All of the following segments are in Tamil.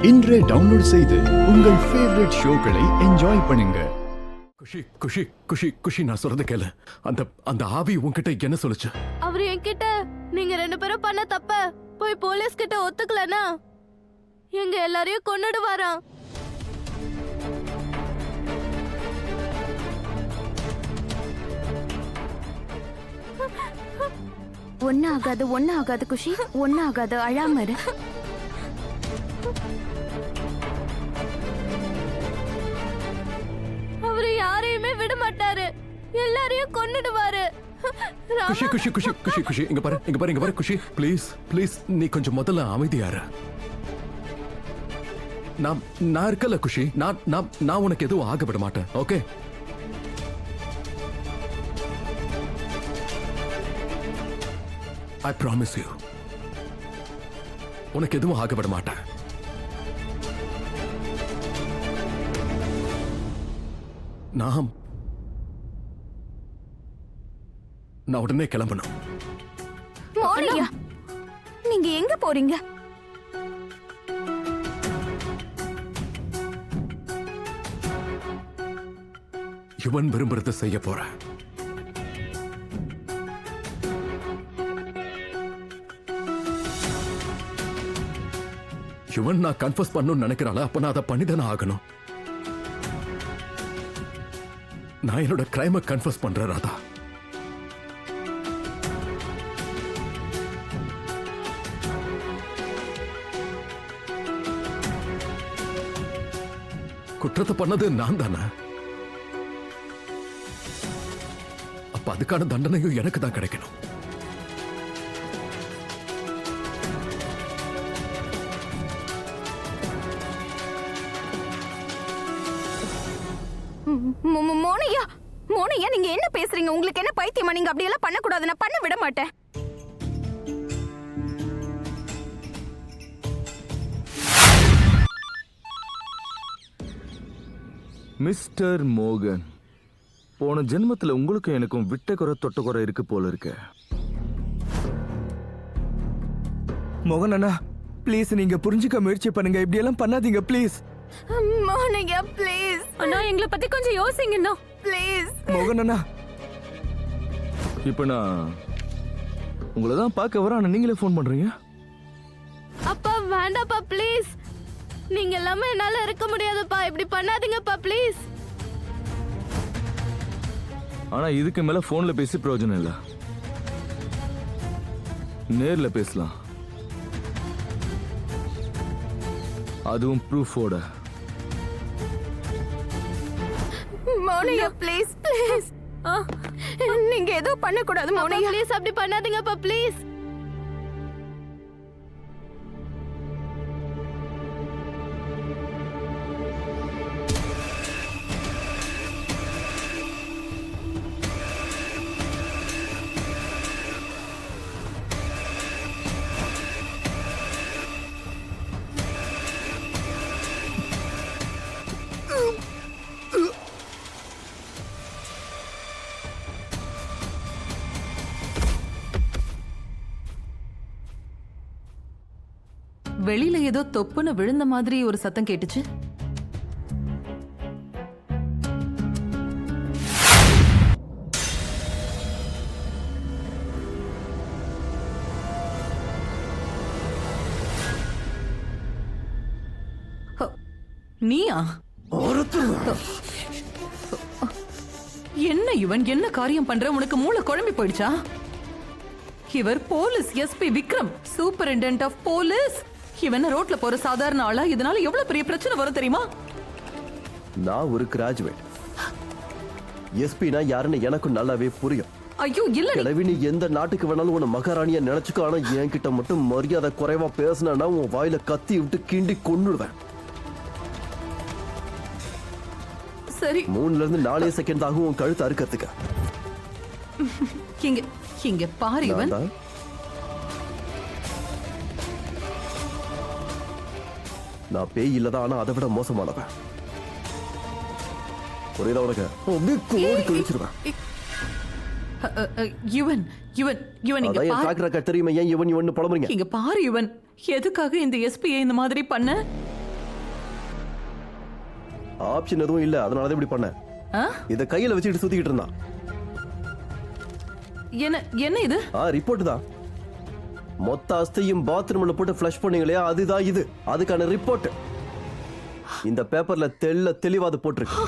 இன்றே டவுன்லோட் செய்து உங்கள் ஃபேவரட் ஷோக்களை என்ஜாய் பண்ணுங்க. குஷி குஷி குஷி குஷி நான் சொல்றது கேளு. அந்த அந்த ஆவி உன்கிட்ட என்ன சொல்லுச்சு? அவர் என்கிட்ட நீங்க 2 பேரும் பண்ண தப்ப போய் போலீஸ் கிட்ட ஒத்துக்கலனா எங்க எல்லாரையும் கொன்னுடுவாராம். ஒன்னும் ஆகாது குஷி, ஒன்னும் ஆகாது, அழாம இரு. அவரு யாரையுமே விட மாட்டாரு, எல்லாரையும் கொன்னுடுவாரு. குஷி குஷி குஷி குஷி குஷி இங்க பாரு இங்க பாரு இங்க பாரு குஷி, ப்ளீஸ் ப்ளீஸ் நீ கொஞ்சம் முதல்ல அமைதியாரு. நான் இருக்கல குஷி, நான் உனக்கு எதுவும் ஆக விட மாட்டேன். Okay I promise you. உனக்கு எதுவும் ஆக விட மாட்டேன். நான் உடனே கிளம்பணும். மோனியா, நீங்க எங்க போறீங்க? யுவன் விரும்புறத செய்ய போறேன். யுவன் நான் கன்ஃபஸ் பண்ணணும்னு நினைக்கிறாள, அப்ப நான் அதை பண்ணிதானே ஆகணும். நான் என்னோட கிரைமை கன்ஃபஸ் பண்றேன் ராதா. குற்றத்தை பண்ணது நான் தானே, அப்ப அதுக்கான தண்டனையும் எனக்கு தான் கிடைக்கணும். மோனியா, மோனியா நீங்க என்ன பேசுறீங்க? உங்களுக்கு என்ன பைத்தியமா? நீங்க அப்படி எல்லாம் பண்ண கூடாது, நான் பண்ண விட மாட்டேன். மிஸ்டர் மோகன், போன ஜென்மத்துல உங்களுக்கும் எனக்கும் விட்ட குறை தொட்ட குறை இருக்கு போல இருக்கு. மோகன் அண்ணா, ப்ளீஸ் நீங்க புரிஞ்சுக்க முயற்சி பண்ணுங்க, இப்படி எல்லாம் பண்ணாதீங்க ப்ளீஸ். மோனியா ப்ளீஸ் அண்ணா, எங்களை பத்தி கொஞ்சம் யோசிங்கண்ணா ப்ளீஸ். மோகன் அண்ணா, இப்ப நான் உங்களை தான் பார்க்க வரேன், ஆனா நீங்களே ஃபோன் பண்றீங்க. அப்பா வேண்டாப்பா ப்ளீஸ், நீங்க எல்லாமே என்னால இருக்க முடியாதுப்பா, இப்படி பண்ணாதீங்கப்பா ப்ளீஸ். ஆனா இதுக்கு மேல போன்ல பேசி பிரயோஜனம் இல்ல, நேர்ல பேசலாம், அதுவும் ப்ரூஃபோட. மோனியா ப்ளீஸ் ப்ளீஸ், நீங்க எதுவும் பண்ண கூடாது மோனியா ப்ளீஸ், அப்படி பண்ணாதீங்கப்பா ப்ளீஸ். வெளியில ஏதோ தொப்புன்னு விழுந்த மாதிரி ஒரு சத்தம் கேட்டுச்சு. நீயா? என்ன இவன் என்ன காரியம் பண்ற? உனக்கு மூளை குழம்பி போயிடுச்சா? இவர் police SP Vikram, superintendent of police. இவன் ரோட்ல போற சாதாரண ஆளா? இதனால எவ்வளவு பெரிய பிரச்சனை வரும் தெரியுமா? நான் ஒரு கிராஜுவேட், எஸ்பினா யாருன்னு எனக்கு நல்லாவே புரியும். ஐயோ இல்ல, கிழவி நீ எந்த நாட்டுக்கு வேணாலும் உன்னை மகாராணியா நினைச்சுக்கோ, ஆனா என்கிட்ட மட்டும் மரியாதை குறைவா பேசினா உன் வாயில கத்தி விட்டு கிண்டி கொன்னுடுவேன். சரி 3ல இருந்து 4 செகண்ட் ஆகும் உன் கழுத்து அறுக்கிறதுக்கு. இங்க இங்க பாரு, இவன் நான் பேய் இல்லதான், ஆனா அதை விட மோசமானவன். புரியுதா உனக்கு? கோடி கழிச்சிருவேன். யுவன் யுவன் யுவன் இங்க அதான் பாரு. ட்ராக் தெரியுமா? ஏன் யுவன் யுவன் புலம்புறீங்க? இங்க பாரு யுவன், எதுக்காக இந்த எஸ்பியை இந்த மாதிரி பண்ண? ஆப்ஷன் எதுவும் இல்ல, அதனால தான் இப்படி பண்ணேன். ஆ? இத கையில வச்சுட்டு சுத்திக்கிட்டு இருந்தான். என்ன என்ன இது? ரிப்போர்ட் தான். மொத்த அஸ்தையும் பாத்ரூம்ல போட்டு ஃப்ளஷ் பண்ணீங்களே, அதுதான் இது. அதுக்கான ரிப்போர்ட். இந்த பேப்பர்ல தெளிவா அது போட்டிருக்கு.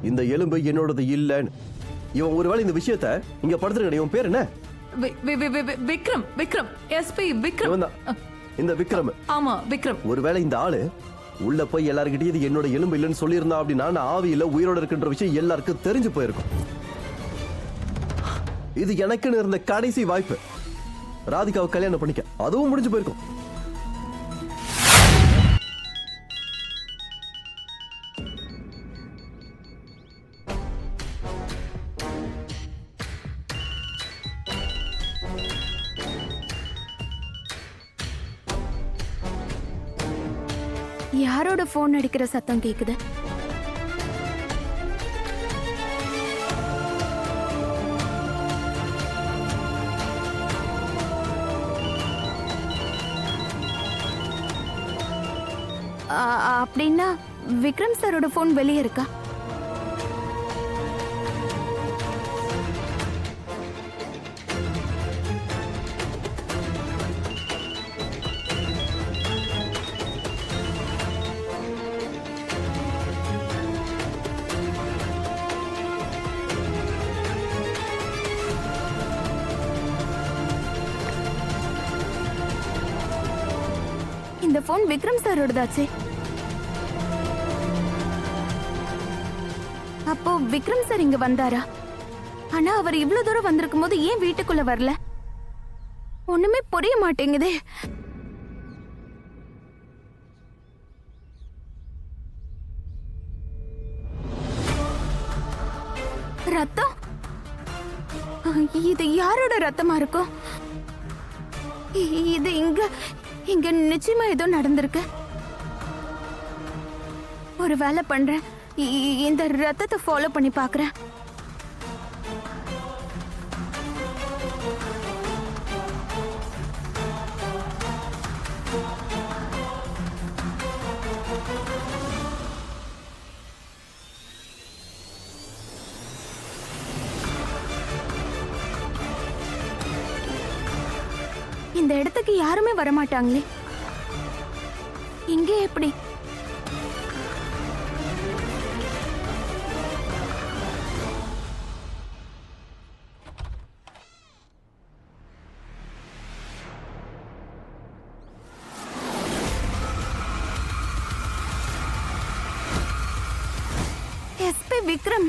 இந்த எலும்பு என்னோடது இல்லன்னு. இவன் ஒருவேளை இந்த விஷயத்தை இங்க படுத்துருக்க. இவன் பேர் என்ன? விக்ரம். விக்ரம் எஸ்பி விக்ரம். இவன் தான் இந்த விக்ரம். ஆமா விக்ரம். ஒருவேளை இந்த ஆளு உள்ள போய் எல்லாருக்கிட்டையும் இது என்னோட எலும்பு இல்லைன்னு சொல்லியிருந்தா அப்படின்னா நான் ஆவியில உயிரோட இருக்கின்ற விஷயம் எல்லாருக்கும் தெரிஞ்சு போயிருக்கும். இது எனக்குன்னு இருந்த கடைசி வாய்ப்பு. ராதிகாவை கல்யாணம் பண்ணிக்க, அதுவும் முடிஞ்சு போயிருக்கும். யாரோட போன் அடிக்கிற சத்தம் கேக்குது? அப்படின்னா விக்ரம் சாரோட போன் வெளியே இருக்கா? இந்த போன் விக்ரம் சாரோடதாச்சே. அப்போ விக்ரம் சார் இங்க வந்தாரா? ஆனா அவர் இவ்வளவு தூரம் வந்திருக்கும் போது ஏன் வீட்டுக்குள்ள வரல? ஒண்ணுமே புரிய மாட்டேங்குதே. ரத்தம்? இது யாரோட ரத்தமா இருக்கும்? இது இங்க நிச்சயமா ஏதோ நடந்திருக்கு. ஒரு வேலை பண்றேன், இந்த ரத்தத்தை ஃபாலோ பண்ணி பாக்குறேன். இந்த இடத்துக்கு யாருமே வரமாட்டாங்களே, இங்கே எப்படி? எஸ்பி விக்ரம்.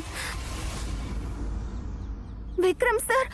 விக்ரம் சார்,